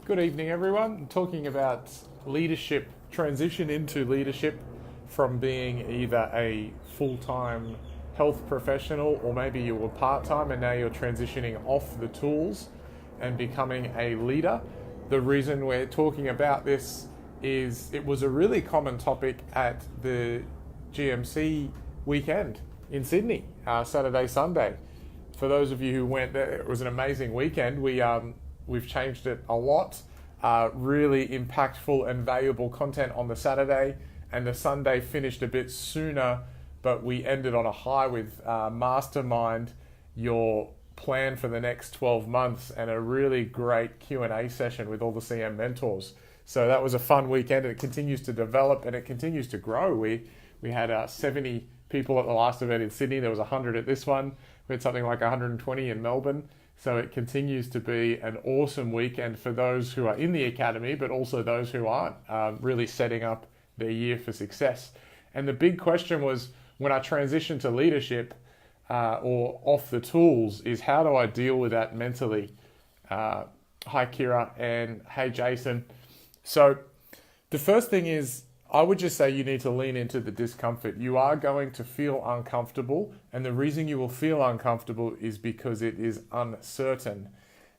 Good evening, everyone. I'm talking about leadership, transition into leadership from being either a full-time health professional or maybe you were part-time and now you're transitioning off the tools and becoming a leader. The reason we're talking about this is it was a really common topic at the GMC weekend in Sydney, Saturday, Sunday. For those of you who went there, it was an amazing weekend. We've changed it a lot. Really impactful and valuable content on the Saturday, and the Sunday finished a bit sooner, but we ended on a high with Mastermind, your plan for the next 12 months, and a really great Q&A session with all the CM mentors. So that was a fun weekend, and it continues to develop and it continues to grow. We had 70 people at the last event in Sydney. There was 100 at this one. We had something like 120 in Melbourne. So it continues to be an awesome weekend for those who are in the academy, but also those who aren't, really setting up their year for success. And the big question was, when I transition to leadership or off the tools, is how do I deal with that mentally? Hi, Kira, and hey, Jason. So the first thing is, I would just say you need to lean into the discomfort. You are going to feel uncomfortable, and the reason you will feel uncomfortable is because it is uncertain.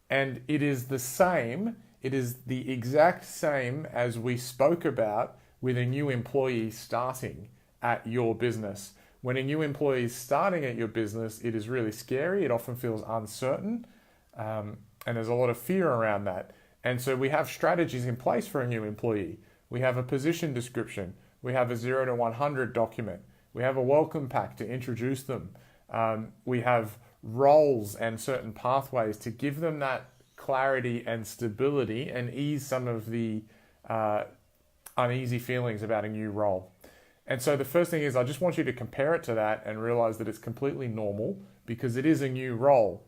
And it is the exact same as we spoke about with a new employee starting at your business. When a new employee is starting at your business, it is really scary. It often feels uncertain, and there's a lot of fear around that. And so we have strategies in place for a new employee. We have a position description. We have a 0 to 100 document. We have a welcome pack to introduce them. We have roles and certain pathways to give them that clarity and stability and ease some of the uneasy feelings about a new role. And so the first thing is, I just want you to compare it to that and realize that it's completely normal because it is a new role.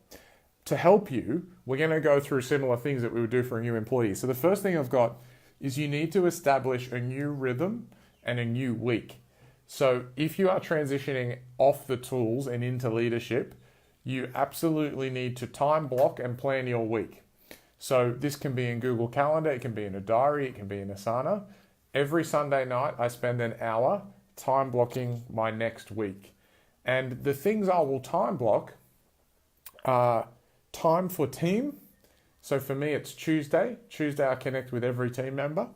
To help you, we're going to go through similar things that we would do for a new employee. So the first thing I've got is you need to establish a new rhythm and a new week. So if you are transitioning off the tools and into leadership, you absolutely need to time block and plan your week. So this can be in Google Calendar, it can be in a diary, it can be in Asana. Every Sunday night, I spend an hour time blocking my next week. And the things I will time block are time for team. So for me, it's Tuesday. Tuesday, I connect with every team member.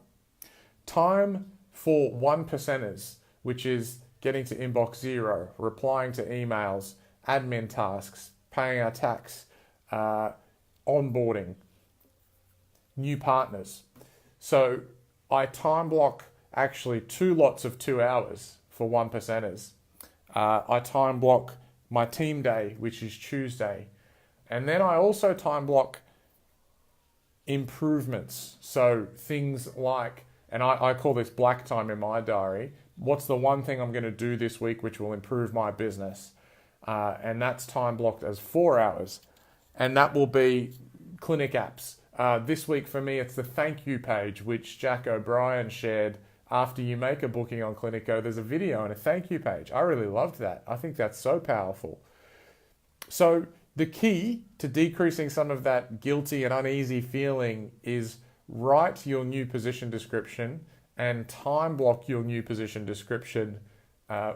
Time for 1%ers, which is getting to inbox 0, replying to emails, admin tasks, paying our tax, onboarding, new partners. So I time block actually 2 lots of 2 hours for 1%ers. I time block my team day, which is Tuesday. And then I also time block improvements. So things like, and I call this black time in my diary, what's the one thing I'm going to do this week which will improve my business? And that's time blocked as 4 hours. And that will be clinic apps. This week for me, it's the thank you page, which Jack O'Brien shared. After you make a booking on Clinico, there's a video and a thank you page. I really loved that. I think that's so powerful. So the key to decreasing some of that guilty and uneasy feeling is write your new position description and time block your new position description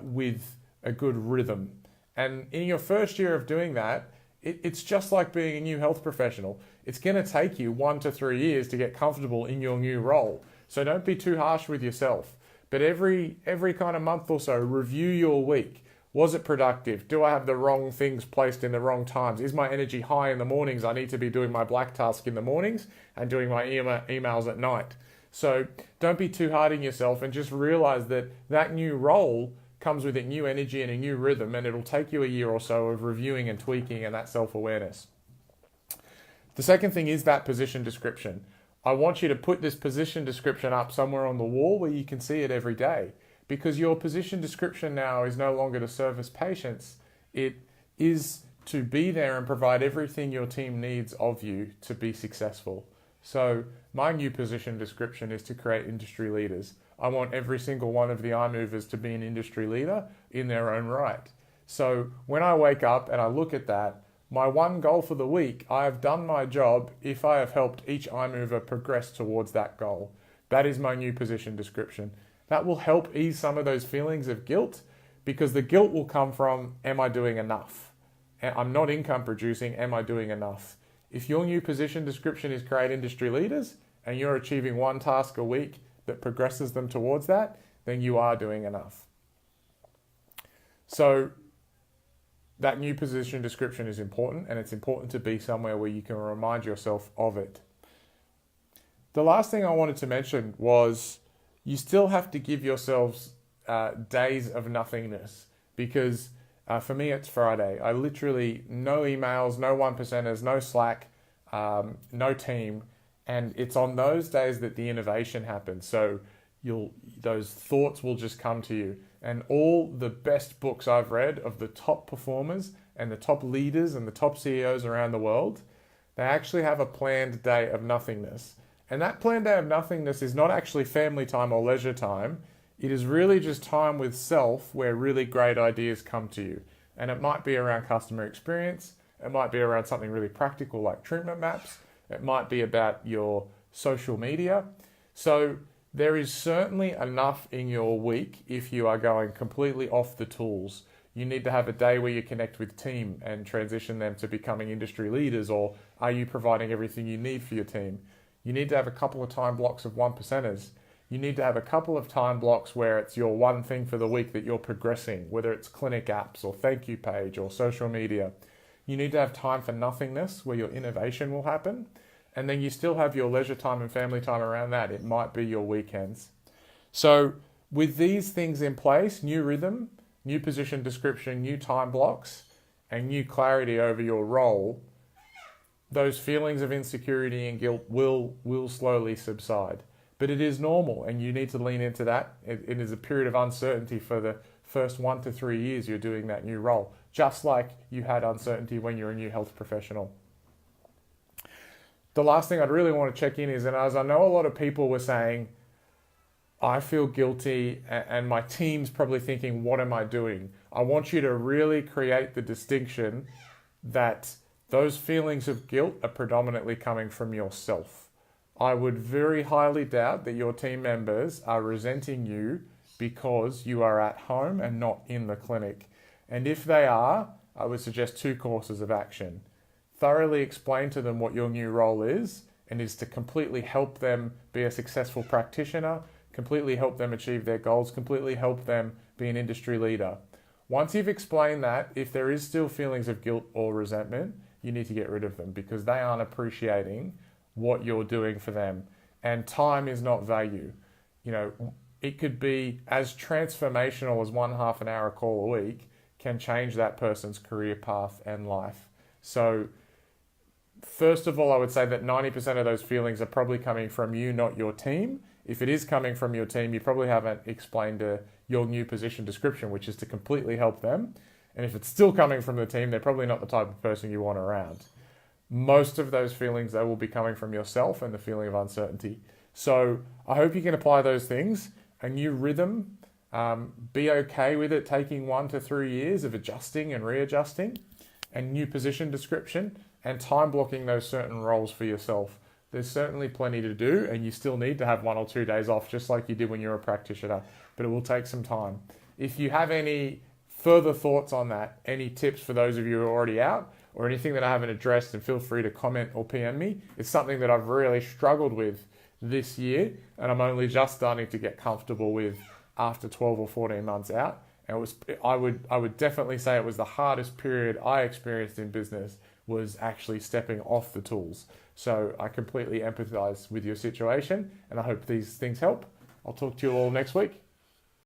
with a good rhythm. And in your first year of doing that, it's just like being a new health professional. It's going to take you 1 to 3 years to get comfortable in your new role. So don't be too harsh with yourself. But every kind of month or so, review your week. Was it productive? Do I have the wrong things placed in the wrong times? Is my energy high in the mornings? I need to be doing my black task in the mornings and doing my emails at night. So don't be too hard on yourself and just realize that that new role comes with a new energy and a new rhythm, and it'll take you a year or so of reviewing and tweaking and that self-awareness. The second thing is that position description. I want you to put this position description up somewhere on the wall where you can see it every day. Because your position description now is no longer to service patients. It is to be there and provide everything your team needs of you to be successful. So my new position description is to create industry leaders. I want every single one of the iMovers to be an industry leader in their own right. So when I wake up and I look at that, My one goal for the week, I have done my job if I have helped each eye mover progress towards that goal. That is my new position description. That will help ease some of those feelings of guilt, because the guilt will come from, am I doing enough? I'm not income producing, am I doing enough? If your new position description is create industry leaders and you're achieving one task a week that progresses them towards that, then you are doing enough. So that new position description is important, and it's important to be somewhere where you can remind yourself of it. The last thing I wanted to mention was you still have to give yourselves days of nothingness, because for me it's Friday. I literally, no emails, no 1%ers, no Slack, no team, and it's on those days that the innovation happens. So those thoughts will just come to you. And all the best books I've read of the top performers and the top leaders and the top CEOs around the world, they actually have a planned day of nothingness. And that planned day of nothingness is not actually family time or leisure time. It is really just time with self where really great ideas come to you. And it might be around customer experience. It might be around something really practical like treatment maps. It might be about your social media. So there is certainly enough in your week if you are going completely off the tools. You need to have a day where you connect with team and transition them to becoming industry leaders, or are you providing everything you need for your team? You need to have a couple of time blocks of 1%ers. You need to have a couple of time blocks where it's your one thing for the week that you're progressing, whether it's clinic apps or thank you page or social media. You need to have time for nothingness where your innovation will happen. And then you still have your leisure time and family time around that. It might be your weekends. So with these things in place, new rhythm, new position description, new time blocks, and new clarity over your role, those feelings of insecurity and guilt will slowly subside. But it is normal, and you need to lean into that. It is a period of uncertainty for the first 1 to 3 years you're doing that new role, just like you had uncertainty when you're a new health professional. The last thing I'd really want to check in is, and as I know a lot of people were saying, I feel guilty and my team's probably thinking, what am I doing? I want you to really create the distinction that those feelings of guilt are predominantly coming from yourself. I would very highly doubt that your team members are resenting you because you are at home and not in the clinic. And if they are, I would suggest 2 courses of action. Thoroughly explain to them what your new role is, and is to completely help them be a successful practitioner, completely help them achieve their goals, completely help them be an industry leader. Once you've explained that, if there is still feelings of guilt or resentment, you need to get rid of them, because they aren't appreciating what you're doing for them. And time is not value. It could be as transformational as 1/2 an hour call a week can change that person's career path and life. So first of all, I would say that 90% of those feelings are probably coming from you, not your team. If it is coming from your team, you probably haven't explained your new position description, which is to completely help them. And if it's still coming from the team, they're probably not the type of person you want around. Most of those feelings, they will be coming from yourself and the feeling of uncertainty. So I hope you can apply those things. A new rhythm, be okay with it taking 1 to 3 years of adjusting and readjusting, and new position description, and time blocking those certain roles for yourself. There's certainly plenty to do, and you still need to have 1 or 2 days off, just like you did when you were a practitioner, but it will take some time. If you have any further thoughts on that, any tips for those of you who are already out, or anything that I haven't addressed, then feel free to comment or PM me. It's something that I've really struggled with this year, and I'm only just starting to get comfortable with after 12 or 14 months out. And I would definitely say it was the hardest period I experienced in business, was actually stepping off the tools. So I completely empathize with your situation, and I hope these things help. I'll talk to you all next week.